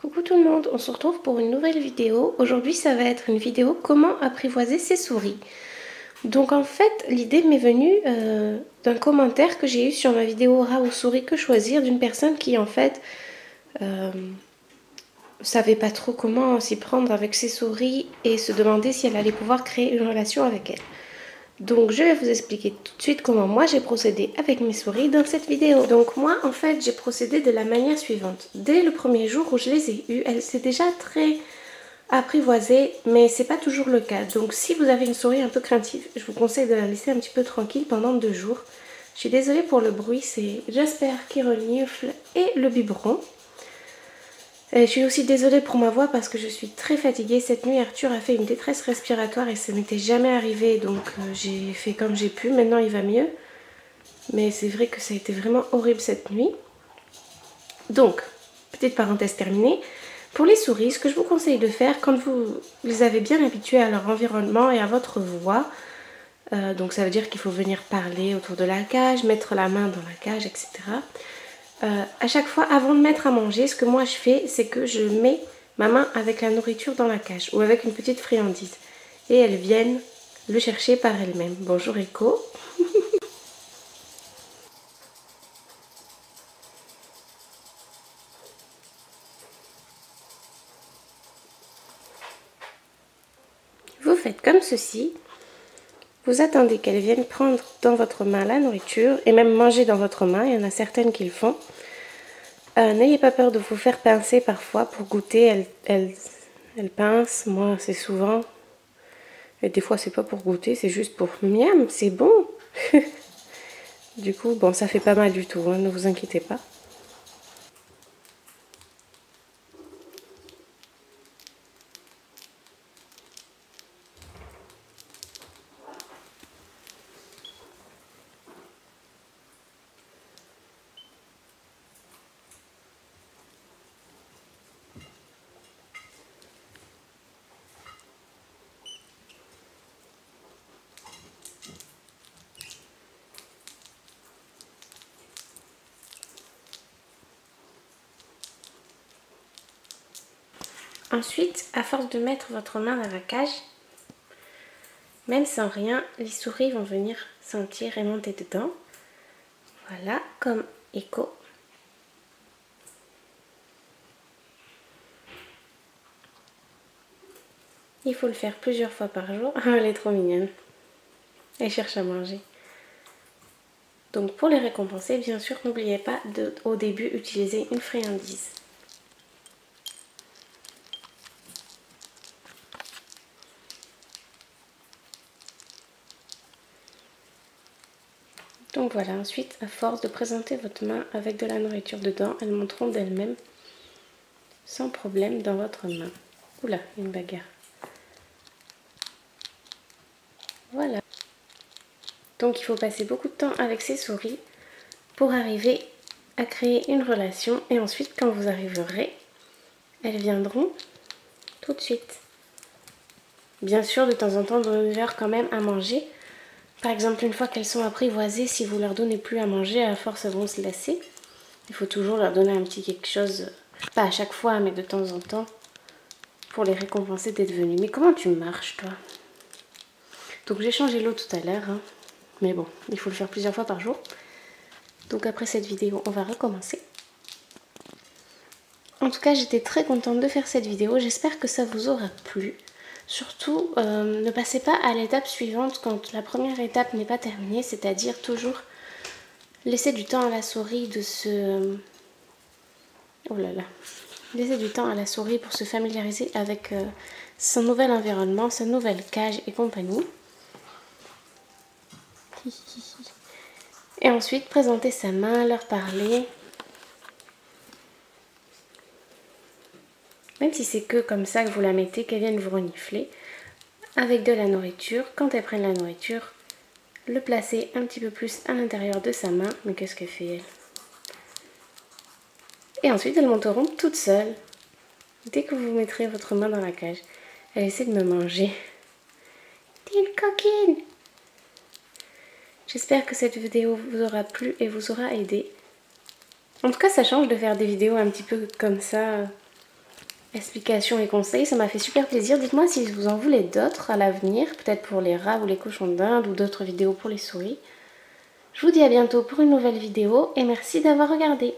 Coucou tout le monde, on se retrouve pour une nouvelle vidéo. Aujourd'hui ça va être une vidéo comment apprivoiser ses souris. Donc en fait l'idée m'est venue d'un commentaire que j'ai eu sur ma vidéo rat ou souris que choisir d'une personne qui en fait savait pas trop comment s'y prendre avec ses souris et se demandait si elle allait pouvoir créer une relation avec elles. Donc je vais vous expliquer tout de suite comment moi j'ai procédé avec mes souris dans cette vidéo. Donc moi en fait j'ai procédé de la manière suivante. Dès le premier jour où je les ai eues, elles étaient déjà très apprivoisées, mais c'est pas toujours le cas. Donc si vous avez une souris un peu craintive, je vous conseille de la laisser un petit peu tranquille pendant 2 jours. Je suis désolée pour le bruit, c'est Jasper qui renifle et le biberon. Je suis aussi désolée pour ma voix parce que je suis très fatiguée. Cette nuit, Arthur a fait une détresse respiratoire et ça m'était jamais arrivé. Donc j'ai fait comme j'ai pu. Maintenant, il va mieux. Mais c'est vrai que ça a été vraiment horrible cette nuit. Donc, petite parenthèse terminée. Pour les souris, ce que je vous conseille de faire quand vous les avez bien habituées à leur environnement et à votre voix, donc ça veut dire qu'il faut venir parler autour de la cage, mettre la main dans la cage, etc. À chaque fois, avant de mettre à manger, ce que moi je fais, c'est que je mets ma main avec la nourriture dans la cage ou avec une petite friandise. Et elles viennent le chercher par elles-mêmes. Bonjour Echo. Vous faites comme ceci. Vous attendez qu'elles viennent prendre dans votre main la nourriture et même manger dans votre main. Il y en a certaines qui le font. N'ayez pas peur de vous faire pincer parfois pour goûter. Elles pincent. Moi, c'est souvent. Et des fois, c'est pas pour goûter, c'est juste pour miam, c'est bon. Du coup, bon, ça fait pas mal du tout, hein, ne vous inquiétez pas. Ensuite, à force de mettre votre main dans la cage, même sans rien, les souris vont venir sentir et monter dedans. Voilà, comme Echo. Il faut le faire plusieurs fois par jour. Oh, elle est trop mignonne. Elle cherche à manger. Donc pour les récompenser, bien sûr, n'oubliez pas de, au début, utiliser une friandise. Donc voilà, ensuite, à force de présenter votre main avec de la nourriture dedans, elles monteront d'elles-mêmes sans problème dans votre main. Oula, une bagarre. Voilà. Donc il faut passer beaucoup de temps avec ces souris pour arriver à créer une relation. Et ensuite, quand vous arriverez, elles viendront tout de suite. Bien sûr, de temps en temps, donnez-leur quand même à manger. Par exemple, une fois qu'elles sont apprivoisées, si vous leur donnez plus à manger, à force elles vont se lasser. Il faut toujours leur donner un petit quelque chose, pas à chaque fois, mais de temps en temps, pour les récompenser d'être venues. Mais comment tu marches, toi? Donc j'ai changé l'eau tout à l'heure, hein. Mais bon, il faut le faire plusieurs fois par jour. Donc après cette vidéo, on va recommencer. En tout cas, j'étais très contente de faire cette vidéo. J'espère que ça vous aura plu. Surtout, ne passez pas à l'étape suivante quand la première étape n'est pas terminée, c'est-à-dire toujours laisser du temps à la souris de se... Oh là là. Laisser du temps à la souris pour se familiariser avec son nouvel environnement, sa nouvelle cage et compagnie. Et ensuite, présenter sa main, leur parler. Même si c'est que comme ça que vous la mettez, qu'elle vienne vous renifler. Avec de la nourriture, quand elles prennent la nourriture, le placer un petit peu plus à l'intérieur de sa main. Mais qu'est-ce qu'elle fait, elle? Et ensuite, elles monteront toutes seules. Dès que vous mettrez votre main dans la cage. Elle essaie de me manger. T'es une coquine! J'espère que cette vidéo vous aura plu et vous aura aidé. En tout cas, ça change de faire des vidéos un petit peu comme ça, explications et conseils, ça m'a fait super plaisir. Dites-moi si vous en voulez d'autres à l'avenir, peut-être pour les rats ou les cochons d'Inde ou d'autres vidéos pour les souris. Je vous dis à bientôt pour une nouvelle vidéo et merci d'avoir regardé.